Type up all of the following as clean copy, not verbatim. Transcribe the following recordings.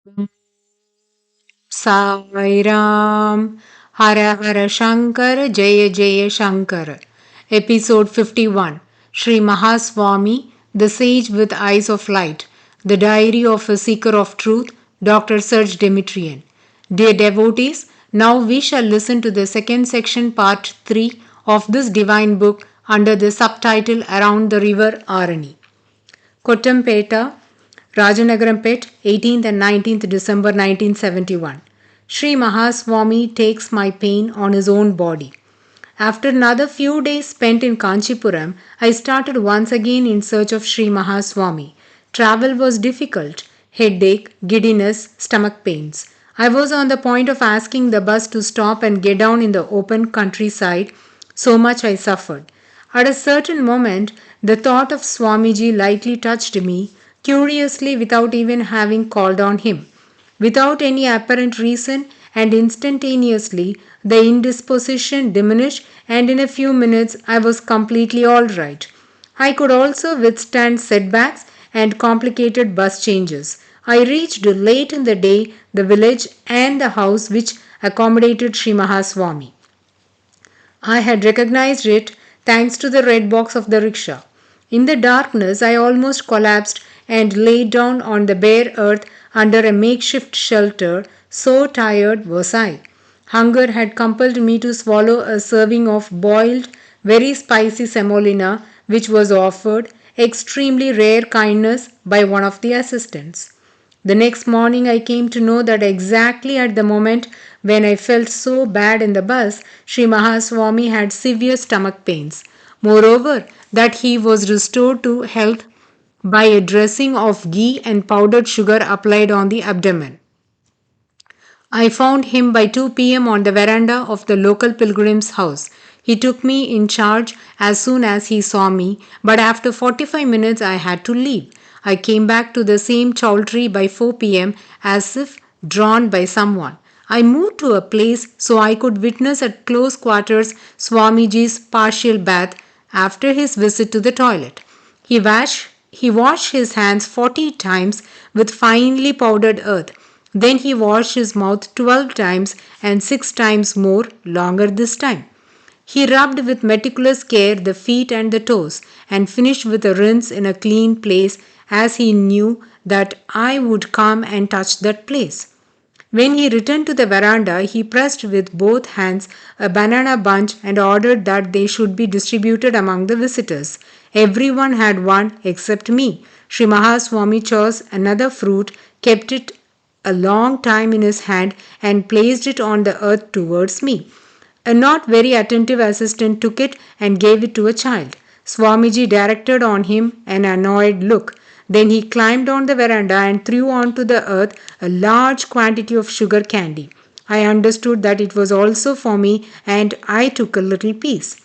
Aum Sairam. Hara Hara Shankara, Jaya Jaya Shankara. Episode 51. Shri Mahaswami, the Sage with Eyes of Light. The Diary of a Seeker of Truth, Dr.Serge Demetrian. Dear devotees, now we shall listen to the second section, part 3 of this divine book under the subtitle Around the River Arani. Kottampeta, Rajanagaram-pet, 18th and 19th December 1971. Sri Mahaswami takes my pain on his own body. After another few days spent in Kanchipuram, I started once again in search of Sri Mahaswami. Travel was difficult, headache, giddiness, stomach pains. I was on the point of asking the bus to stop and get down in the open countryside, so much I suffered. At a certain moment, the thought of Swamiji lightly touched me, curiously without even having called on him. Without any apparent reason and instantaneously, the indisposition diminished, and in a few minutes I was completely all right. I could also withstand setbacks and complicated bus changes. I reached late in the day the village and the house which accommodated Sri Mahaswami. I had recognized it thanks to the red box of the rickshaw. In the darkness, I almost collapsed and lay down on the bare earth under a makeshift shelter, so tired was I. Hunger had compelled me to swallow a serving of boiled, very spicy semolina, which was offered, extremely rare kindness, by one of the assistants. The next morning, I came to know that exactly at the moment when I felt so bad in the bus, Sri Mahaswami had severe stomach pains. Moreover, that he was restored to health by a dressing of ghee and powdered sugar applied on the abdomen. I found him by 2 p.m. on the veranda of the local pilgrim's house. He took me in charge as soon as he saw me, but after 45 minutes I had to leave. I came back to the same chowltry by 4 p.m. as if drawn by someone. I moved to a place so I could witness at close quarters Swamiji's partial bath after his visit to the toilet. He washed his hands 40 times with finely powdered earth. Then he washed his mouth 12 times and 6 times more longer this time. He rubbed with meticulous care the feet and the toes and finished with a rinse in a clean place, as he knew that I would come and touch that place. When he returned to the veranda, he pressed with both hands a banana bunch and ordered that they should be distributed among the visitors. Everyone had one except me. Sri Mahaswami chose another fruit, kept it a long time in his hand, and placed it on the earth towards me. A not very attentive assistant took it and gave it to a child. Swamiji directed on him an annoyed look. Then he climbed on the veranda and threw onto the earth a large quantity of sugar candy. I understood that it was also for me, and I took a little piece.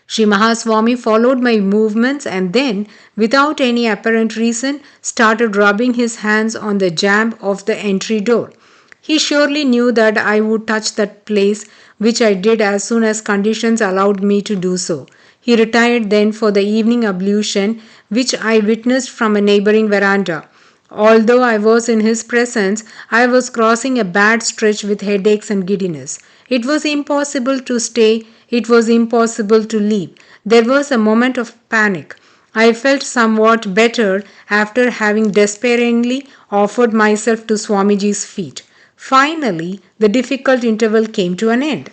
Sri Mahaswami followed my movements and then, without any apparent reason, started rubbing his hands on the jamb of the entry door. He surely knew that I would touch that place, which I did as soon as conditions allowed me to do so. He retired then for the evening ablution, which I witnessed from a neighboring veranda. Although I was in his presence, I was crossing a bad stretch with headaches and giddiness. It was impossible to stay, it was impossible to leave. There was a moment of panic. I felt somewhat better after having despairingly offered myself to Swamiji's feet. Finally, the difficult interval came to an end.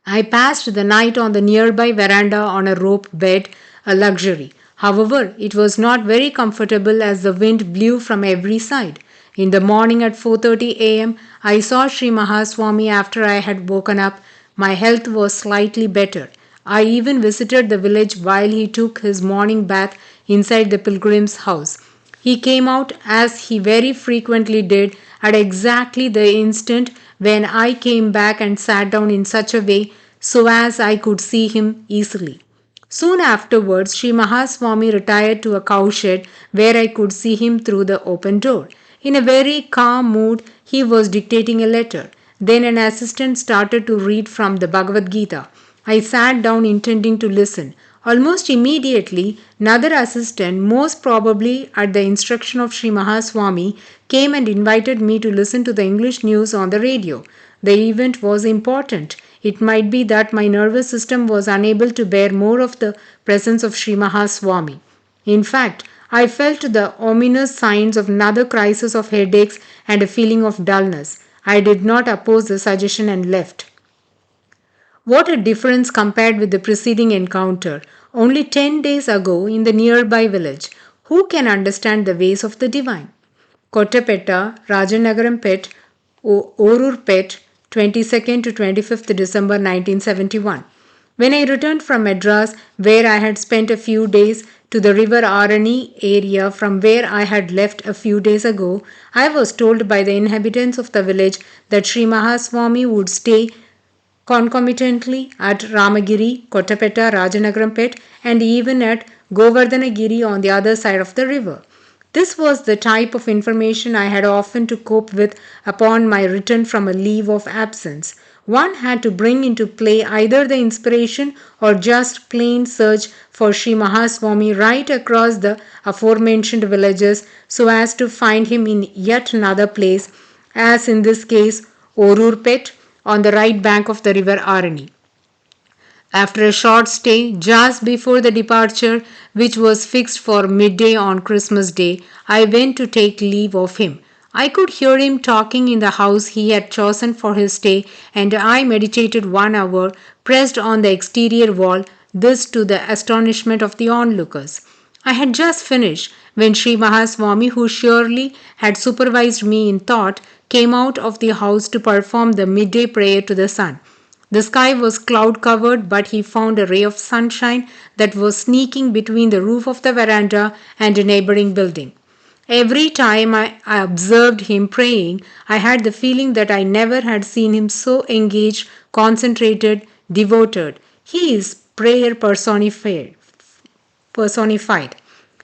I passed the night on the nearby veranda on a rope bed, a luxury. However, it was not very comfortable as the wind blew from every side. In the morning at 4:30 a.m., I saw Sri Mahaswami after I had woken up. My health was slightly better. I even visited the village while he took his morning bath inside the pilgrim's house. He came out, as he very frequently did, at exactly the instant when I came back and sat down in such a way so as I could see him easily. Soon afterwards, Sri Mahaswami retired to a cowshed where I could see him through the open door. In a very calm mood, he was dictating a letter. Then an assistant started to read from the Bhagavad Gita. I sat down intending to listen. Almost immediately, another assistant, most probably at the instruction of Sri Mahaswami, came and invited me to listen to the English news on the radio. The event was important. It might be that my nervous system was unable to bear more of the presence of Sri Mahaswami. In fact, I felt the ominous signs of another crisis of headaches and a feeling of dullness. I did not oppose the suggestion and left. What a difference compared with the preceding encounter, only 10 days ago in the nearby village. Who can understand the ways of the divine? Kottapetta, Rajanagaram Pet, Orur Pet, 22nd to 25th December 1971. When I returned from Madras, where I had spent a few days, to the river Arani area from where I had left a few days ago, I was told by the inhabitants of the village that Sri Mahaswami would stay concomitantly at Ramagiri, Kottapetta, Rajanagaram and even at Govardhanagiri on the other side of the river. This was the type of information I had often to cope with upon my return from a leave of absence. One had to bring into play either the inspiration or just plain search for Sri Mahaswami right across the aforementioned villages so as to find him in yet another place, as in this case Orurpet, on the right bank of the river Arani. After a short stay, just before the departure, which was fixed for midday on Christmas Day, I went to take leave of him. I could hear him talking in the house he had chosen for his stay, and I meditated 1 hour, pressed on the exterior wall, this to the astonishment of the onlookers. I had just finished when Sri Mahaswami, who surely had supervised me in thought, came out of the house to perform the midday prayer to the sun. The sky was cloud covered, but he found a ray of sunshine that was sneaking between the roof of the veranda and a neighboring building. Every time I observed him praying, I had the feeling that I never had seen him so engaged, concentrated, devoted. He is prayer personified.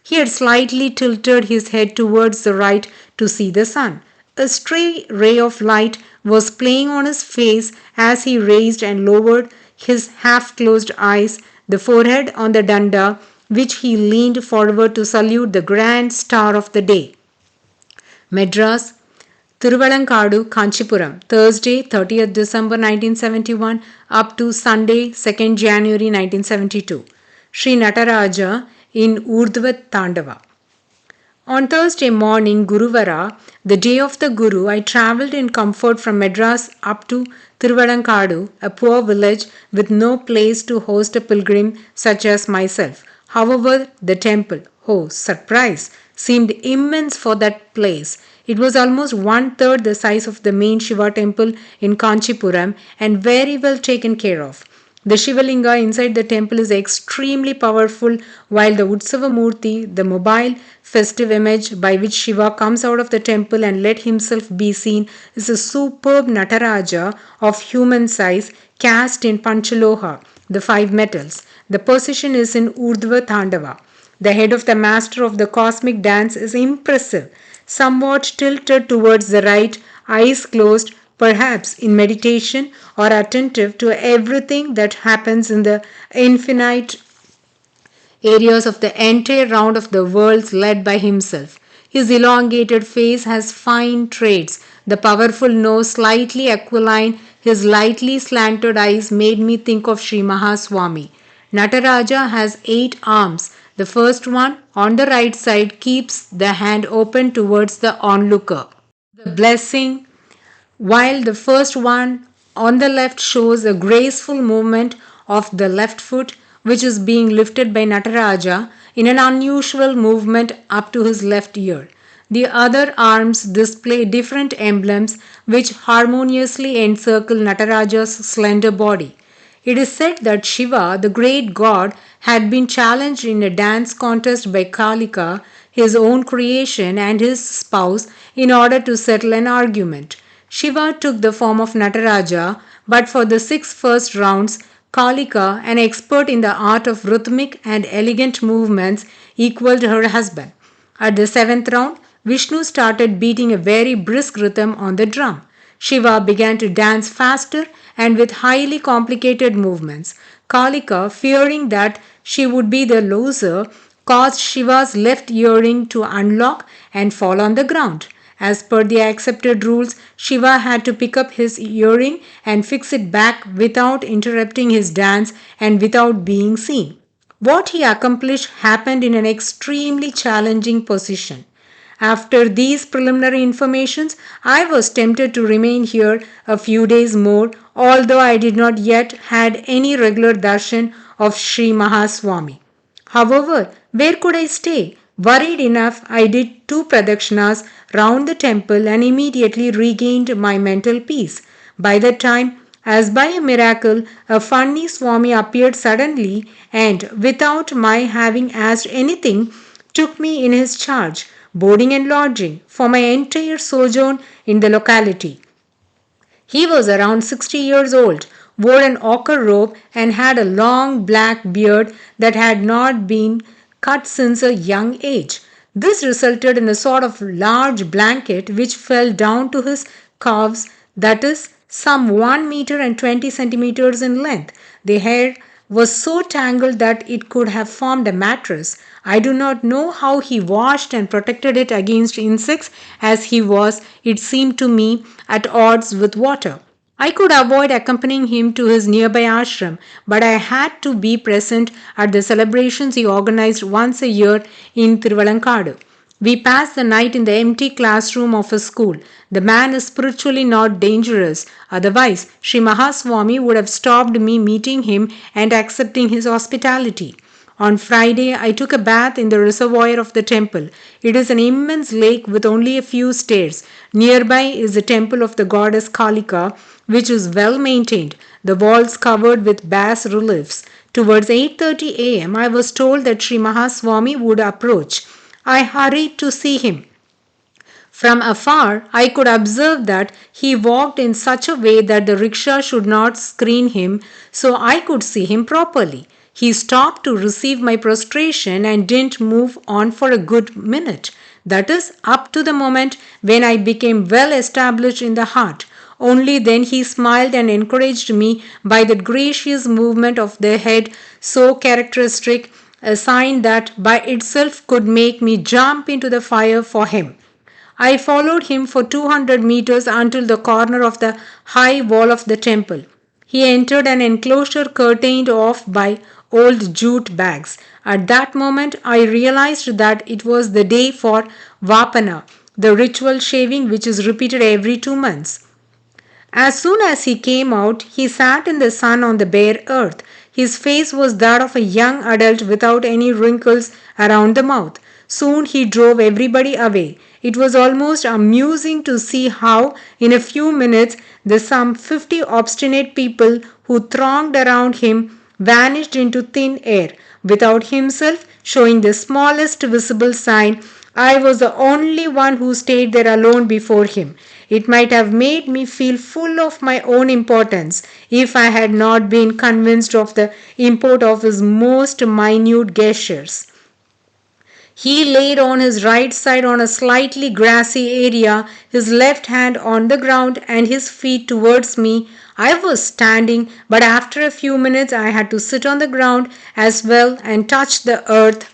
He had slightly tilted his head towards the right to see the sun. A stray ray of light was playing on his face as he raised and lowered his half-closed eyes, the forehead on the danda, which he leaned forward to salute the grand star of the day. Madras, Tiruvalankadu, Kanchipuram, Thursday, 30th December 1971 up to Sunday, 2nd January 1972. Sri Nataraja in Urdhva Tandava. On Thursday morning, Guruvara, the day of the Guru, I travelled in comfort from Madras up to Tiruvalankadu, a poor village with no place to host a pilgrim such as myself. However, the temple, oh surprise, seemed immense for that place. It was almost 1/3 the size of the main Shiva temple in Kanchipuram and very well taken care of. The Shivalinga inside the temple is extremely powerful, while the Utsava Murti, the mobile festive image by which Shiva comes out of the temple and let himself be seen, is a superb Nataraja of human size cast in Panchaloha, the 5 metals. The position is in Urdhva Tandava. The head of the master of the cosmic dance is impressive, somewhat tilted towards the right, eyes closed, perhaps in meditation or attentive to everything that happens in the infinite areas of the entire round of the worlds led by himself. His elongated face has fine traits. The powerful nose, slightly aquiline, his lightly slanted eyes made me think of Sri Mahaswami. Nataraja has 8 arms. The first one on the right side keeps the hand open towards the onlooker. The blessing, while the first one on the left shows a graceful movement of the left foot, which is being lifted by Nataraja in an unusual movement up to his left ear. The other arms display different emblems which harmoniously encircle Nataraja's slender body. It is said that Shiva, the great god, had been challenged in a dance contest by Kalika, his own creation, and his spouse in order to settle an argument. Shiva took the form of Nataraja, but for the 6 first rounds, Kalika, an expert in the art of rhythmic and elegant movements, equaled her husband. At the 7th round, Vishnu started beating a very brisk rhythm on the drum. Shiva began to dance faster and with highly complicated movements. Kalika, fearing that she would be the loser, caused Shiva's left earring to unlock and fall on the ground. As per the accepted rules, Shiva had to pick up his earring and fix it back without interrupting his dance and without being seen. What he accomplished happened in an extremely challenging position. After these preliminary informations, I was tempted to remain here a few days more, although I did not yet had any regular darshan of Sri Mahaswami. However, where could I stay? Worried enough, I did 2 pradakshinas round the temple and immediately regained my mental peace. By that time, as by a miracle, a funny Swami appeared suddenly and, without my having asked anything, took me in his charge, boarding and lodging, for my entire sojourn in the locality. He was around 60 years old, wore an ochre robe, and had a long black beard that had not been cut since a young age. This resulted in a sort of large blanket which fell down to his calves, that is, some 1 meter and 20 centimeters in length. The hair was so tangled that it could have formed a mattress. I do not know how he washed and protected it against insects, as he was, it seemed to me, at odds with water. I could avoid accompanying him to his nearby ashram, but I had to be present at the celebrations he organized once a year in Thiruvallankadu. We passed the night in the empty classroom of a school. The man is spiritually not dangerous. Otherwise, Sri Mahaswami would have stopped me meeting him and accepting his hospitality. On Friday, I took a bath in the reservoir of the temple. It is an immense lake with only a few stairs. Nearby is the temple of the goddess Kalika, which is well maintained, the walls covered with bas reliefs. Towards 8:30 a.m., I was told that Sri Mahaswami would approach. I hurried to see him. From afar, I could observe that he walked in such a way that the rickshaw should not screen him, so I could see him properly. He stopped to receive my prostration and didn't move on for a good minute. That is, up to the moment when I became well established in the heart. Only then he smiled and encouraged me by that gracious movement of the head so characteristic, a sign that by itself could make me jump into the fire for him. I followed him for 200 meters until the corner of the high wall of the temple. He entered an enclosure curtained off by old jute bags. At that moment, I realized that it was the day for Vapana, the ritual shaving which is repeated every 2 months. As soon as he came out, he sat in the sun on the bare earth. His face was that of a young adult without any wrinkles around the mouth. Soon he drove everybody away. It was almost amusing to see how, in a few minutes, the some 50 obstinate people who thronged around him vanished into thin air, without himself showing the smallest visible sign. I was the only one who stayed there alone before him. It might have made me feel full of my own importance if I had not been convinced of the import of his most minute gestures. He laid on his right side on a slightly grassy area, his left hand on the ground and his feet towards me. I was standing, but after a few minutes I had to sit on the ground as well and touch the earth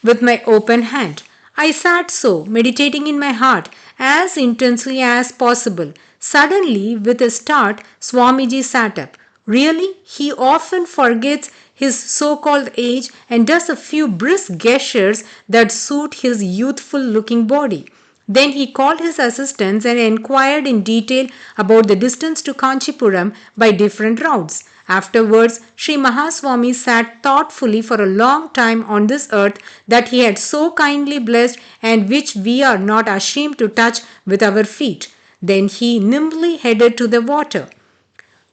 with my open hand. I sat so, meditating in my heart as intensely as possible. Suddenly, with a start, Swamiji sat up. Really, he often forgets his so-called age and does a few brisk gestures that suit his youthful-looking body. Then he called his assistants and inquired in detail about the distance to Kanchipuram by different routes. Afterwards, Sri Mahaswami sat thoughtfully for a long time on this earth that he had so kindly blessed and which we are not ashamed to touch with our feet. Then he nimbly headed to the water.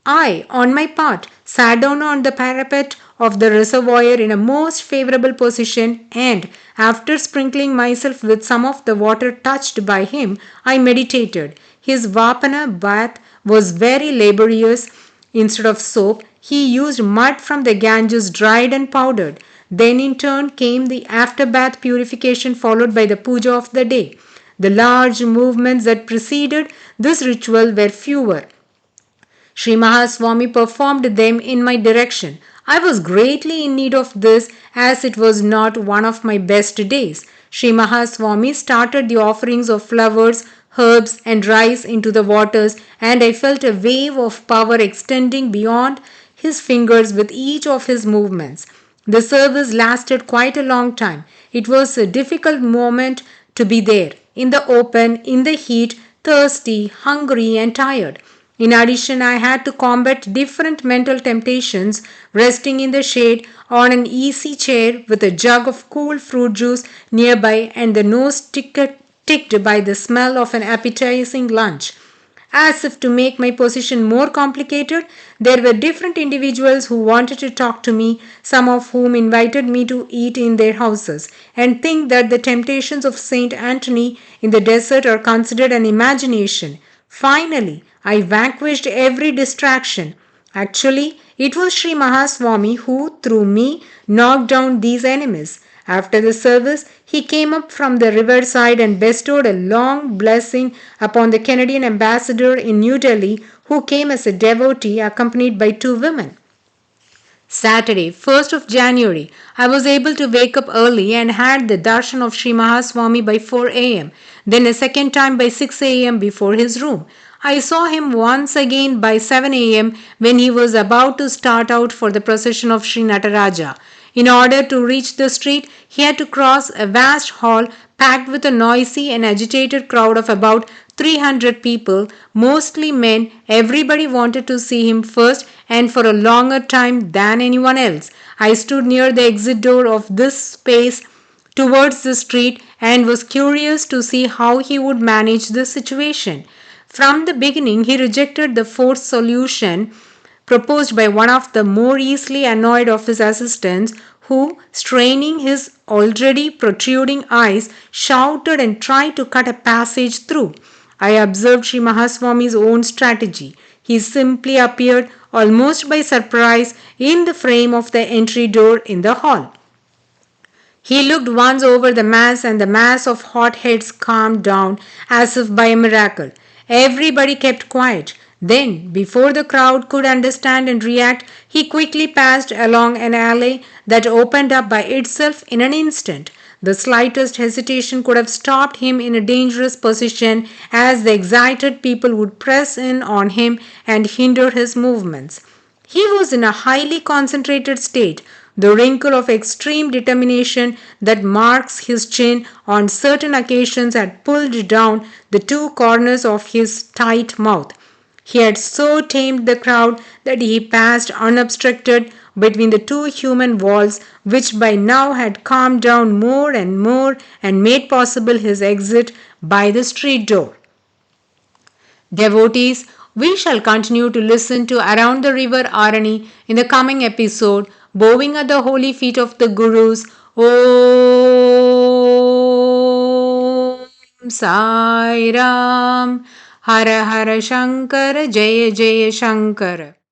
I, on my part, sat down on the parapet of the reservoir in a most favorable position and, after sprinkling myself with some of the water touched by him, I meditated. His Vapana bath was very laborious. Instead of soap, he used mud from the Ganges dried and powdered. Then in turn came the after-bath purification followed by the puja of the day. The large movements that preceded this ritual were fewer. Sri Mahaswami performed them in my direction. I was greatly in need of this as it was not one of my best days. Sri Mahaswami started the offerings of flowers, herbs, and rice into the waters, and I felt a wave of power extending beyond his fingers with each of his movements. The service lasted quite a long time. It was a difficult moment to be there, in the open, in the heat, thirsty, hungry, and tired. In addition, I had to combat different mental temptations, resting in the shade on an easy chair with a jug of cool fruit juice nearby and the nose ticked by the smell of an appetizing lunch. As if to make my position more complicated, there were different individuals who wanted to talk to me, some of whom invited me to eat in their houses, and think that the temptations of Saint Anthony in the desert are considered an imagination. Finally, I vanquished every distraction. Actually, it was Sri Mahaswami who, through me, knocked down these enemies. After the service, he came up from the riverside and bestowed a long blessing upon the Canadian ambassador in New Delhi, who came as a devotee accompanied by two women. Saturday, 1st of January, I was able to wake up early and had the darshan of Sri Mahaswami by 4 a.m., then a second time by 6 a.m. before his room. I saw him once again by 7 a.m. when he was about to start out for the procession of Sri Nataraja. In order to reach the street, he had to cross a vast hall packed with a noisy and agitated crowd of about 300 people, mostly men. Everybody wanted to see him first and for a longer time than anyone else. I stood near the exit door of this space towards the street and was curious to see how he would manage the situation. From the beginning, he rejected the forced solution proposed by one of the more easily annoyed of his assistants, who, straining his already protruding eyes, shouted and tried to cut a passage through. I observed Sri Mahaswami's own strategy. He simply appeared, almost by surprise, in the frame of the entry door in the hall. He looked once over the mass, and the mass of hot heads calmed down as if by a miracle. Everybody kept quiet. Then, before the crowd could understand and react, he quickly passed along an alley that opened up by itself in an instant. The slightest hesitation could have stopped him in a dangerous position, as the excited people would press in on him and hinder his movements. He was in a highly concentrated state. The wrinkle of extreme determination that marks his chin on certain occasions had pulled down the two corners of his tight mouth. He had so tamed the crowd that he passed unobstructed between the two human walls, which by now had calmed down more and made possible his exit by the street door. Devotees, we shall continue to listen to Around the River Arani in the coming episode, bowing at the holy feet of the Gurus. Aum Sairam. Hara Hara Shankara, Jaya Jaya Shankara.